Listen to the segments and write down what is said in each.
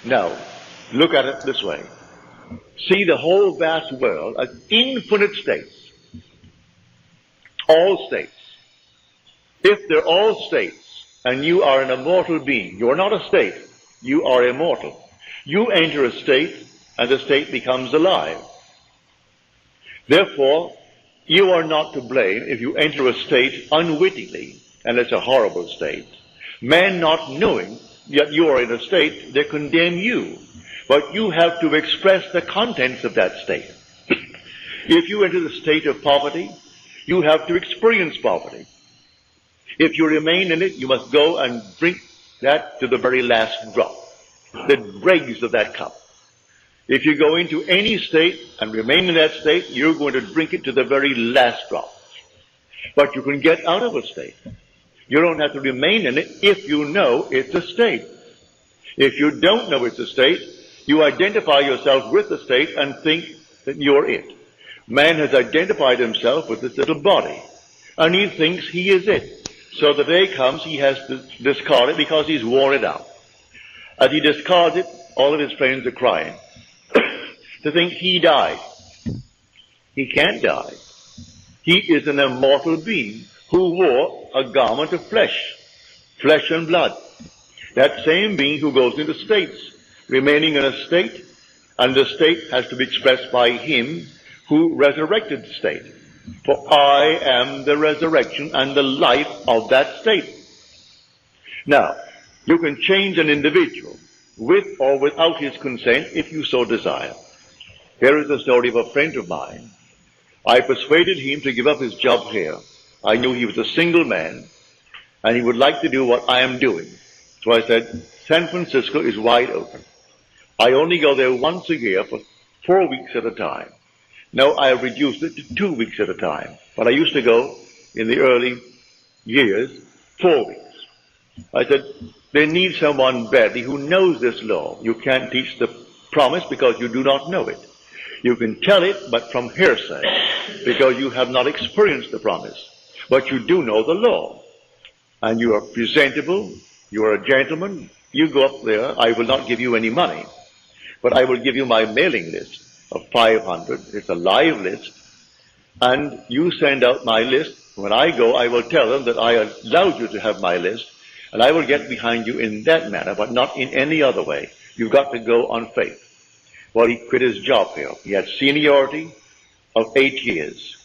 Now, look at it this way. See the whole vast world as infinite states. All states. If they're all states, and you are an immortal being, you are not a state, you are immortal. You enter a state, and the state becomes alive. Therefore, you are not to blame if you enter a state unwittingly, and it's a horrible state. Men not knowing that you are in a state, they condemn you. But you have to express the contents of that state. If you enter the state of poverty, you have to experience poverty. If you remain in it, you must go and drink that to the very last drop, the dregs of that cup. If you go into any state and remain in that state, you're going to drink it to the very last drop. But you can get out of a state. You don't have to remain in it if you know it's a state. If you don't know it's a state, you identify yourself with the state and think that you're it. Man has identified himself with this little body, and he thinks he is it. So the day comes, he has to discard it because he's worn it out. As he discards it, all of his friends are crying to think he died. He can't die. He is an immortal being who wore a garment of flesh and blood. That same being who goes into states, remaining in a state, and the state has to be expressed by him who resurrected the state. For I am the resurrection and the life of that state. Now, you can change an individual with or without his consent if you so desire. Here is the story of a friend of mine. I persuaded him to give up his job here. I knew he was a single man, and he would like to do what I am doing. So I said, San Francisco is wide open. I only go there once a year for 4 weeks at a time. Now I have reduced it to 2 weeks at a time. But I used to go, in the early years, 4 weeks. I said, they need someone badly who knows this law. You can't teach the promise because you do not know it. You can tell it, but from hearsay, because you have not experienced the promise. But you do know the law. And you are presentable, you are a gentleman, you go up there, I will not give you any money. But I will give you my mailing list of 500. It's a live list. And you send out my list. When I go, I will tell them that I allowed you to have my list. And I will get behind you in that manner, but not in any other way. You've got to go on faith. Well, he quit his job here. He had seniority of 8 years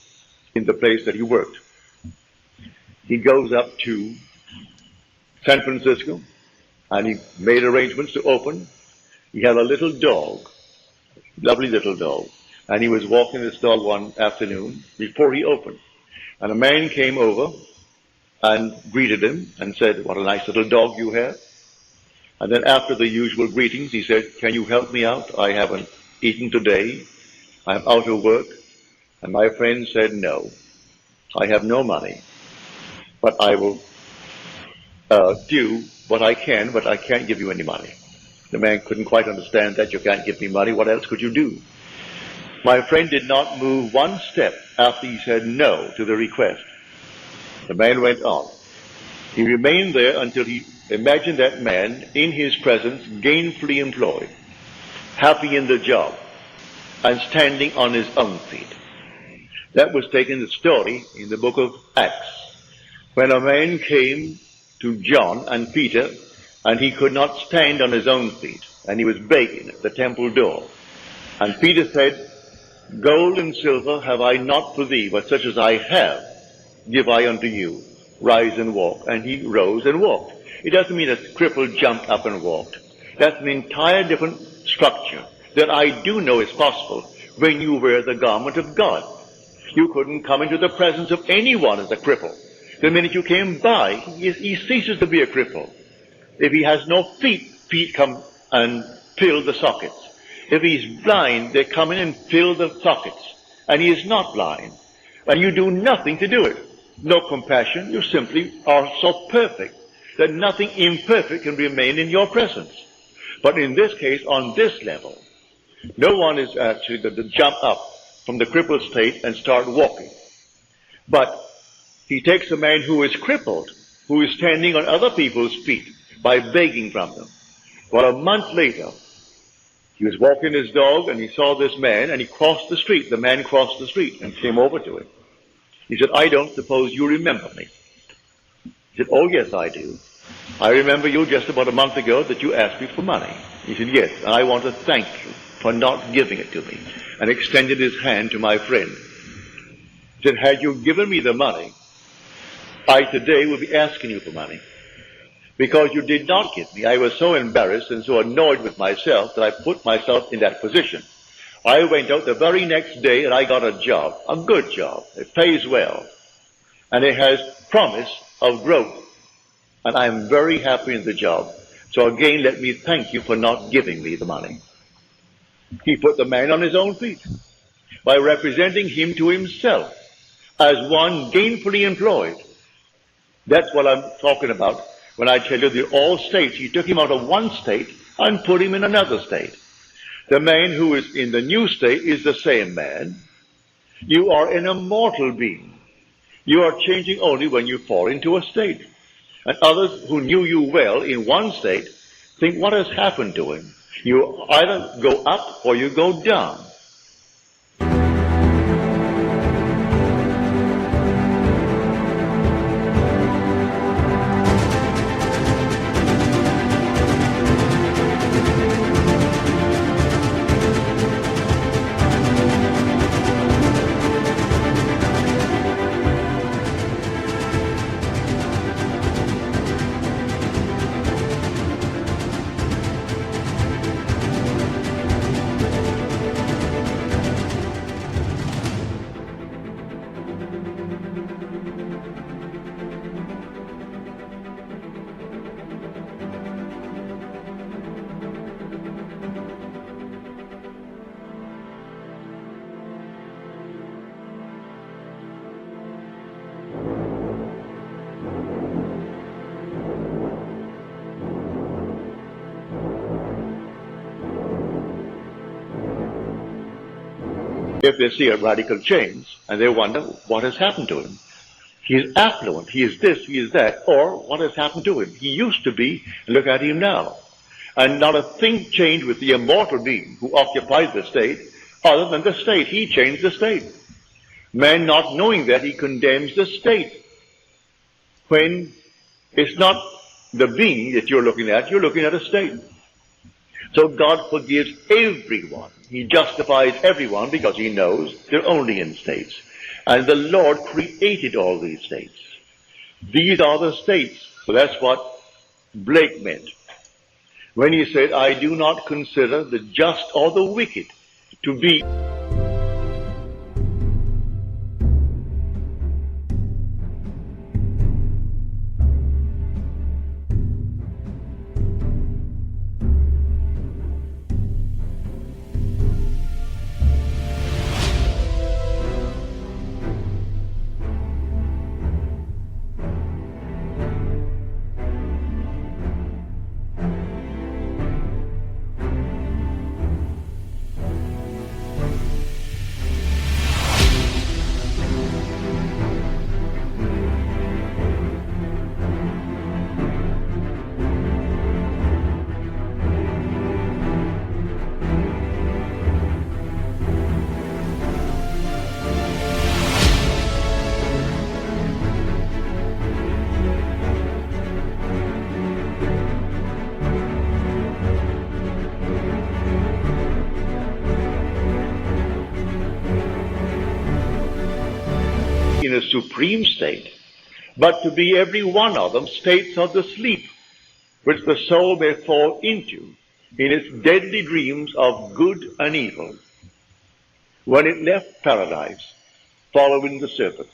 in the place that he worked. He goes up to San Francisco, and he made arrangements to open. He had a little dog, lovely little dog, and he was walking this dog one afternoon before he opened. And a man came over and greeted him and said, what a nice little dog you have. And then after the usual greetings, he said, can you help me out? I haven't eaten today. I'm out of work. And my friend said, no, I have no money, but I will do what I can, but I can't give you any money. The man couldn't quite understand that. You can't give me money. What else could you do? My friend did not move one step after he said no to the request. The man went on. He remained there until he imagined that man in his presence gainfully employed, happy in the job, and standing on his own feet. That was taken the story in the book of Acts, when a man came to John and Peter, and he could not stand on his own feet, and he was begging at the temple door. And Peter said, gold and silver have I not for thee, but such as I have give I unto you. Rise and walk. And he rose and walked. It doesn't mean a cripple jumped up and walked. That's an entire different structure that I do know is possible when you wear the garment of God. You couldn't come into the presence of anyone as a cripple. The minute you came by, he ceases to be a cripple. If he has no feet, feet come and fill the sockets. If he's blind, they come in and fill the sockets. And he is not blind. And you do nothing to do it. No compassion. You simply are so perfect that nothing imperfect can remain in your presence. But in this case, on this level, no one is actually going to jump up from the crippled state and start walking. But he takes a man who is crippled, who is standing on other people's feet by begging from them. Well, a month later, he was walking his dog and he saw this man and he crossed the street. The man crossed the street and came over to him. He said, I don't suppose you remember me. He said, oh yes, I do. I remember you just about a month ago that you asked me for money. He said, yes, and I want to thank you for not giving it to me, and extended his hand to my friend. He said, had you given me the money, I today would be asking you for money. Because you did not give me, I was so embarrassed and so annoyed with myself that I put myself in that position. I went out the very next day and I got a job, a good job. It pays well. And it has promise of growth. And I am very happy in the job. So again, let me thank you for not giving me the money. He put the man on his own feet by representing him to himself as one gainfully employed. That's what I'm talking about when I tell you that all states, he took him out of one state and put him in another state. The man who is in the new state is the same man. You are an immortal being. You are changing only when you fall into a state. And others who knew you well in one state think, what has happened to him? You either go up or you go down. If they see a radical change and they wonder what has happened to him. He is affluent, he is this, he is that, or what has happened to him? He used to be, look at him now. And not a thing changed with the immortal being who occupied the state, other than the state. He changed the state. Man, not knowing that, he condemns the state. When it's not the being that you're looking at a state. So God forgives everyone. He justifies everyone because he knows they're only in states. And the Lord created all these states. These are the states. So that's what Blake meant when he said, I do not consider the just or the wicked to be in a supreme state, but to be every one of them states of the sleep, which the soul may fall into in its deadly dreams of good and evil, when it left paradise, following the serpent.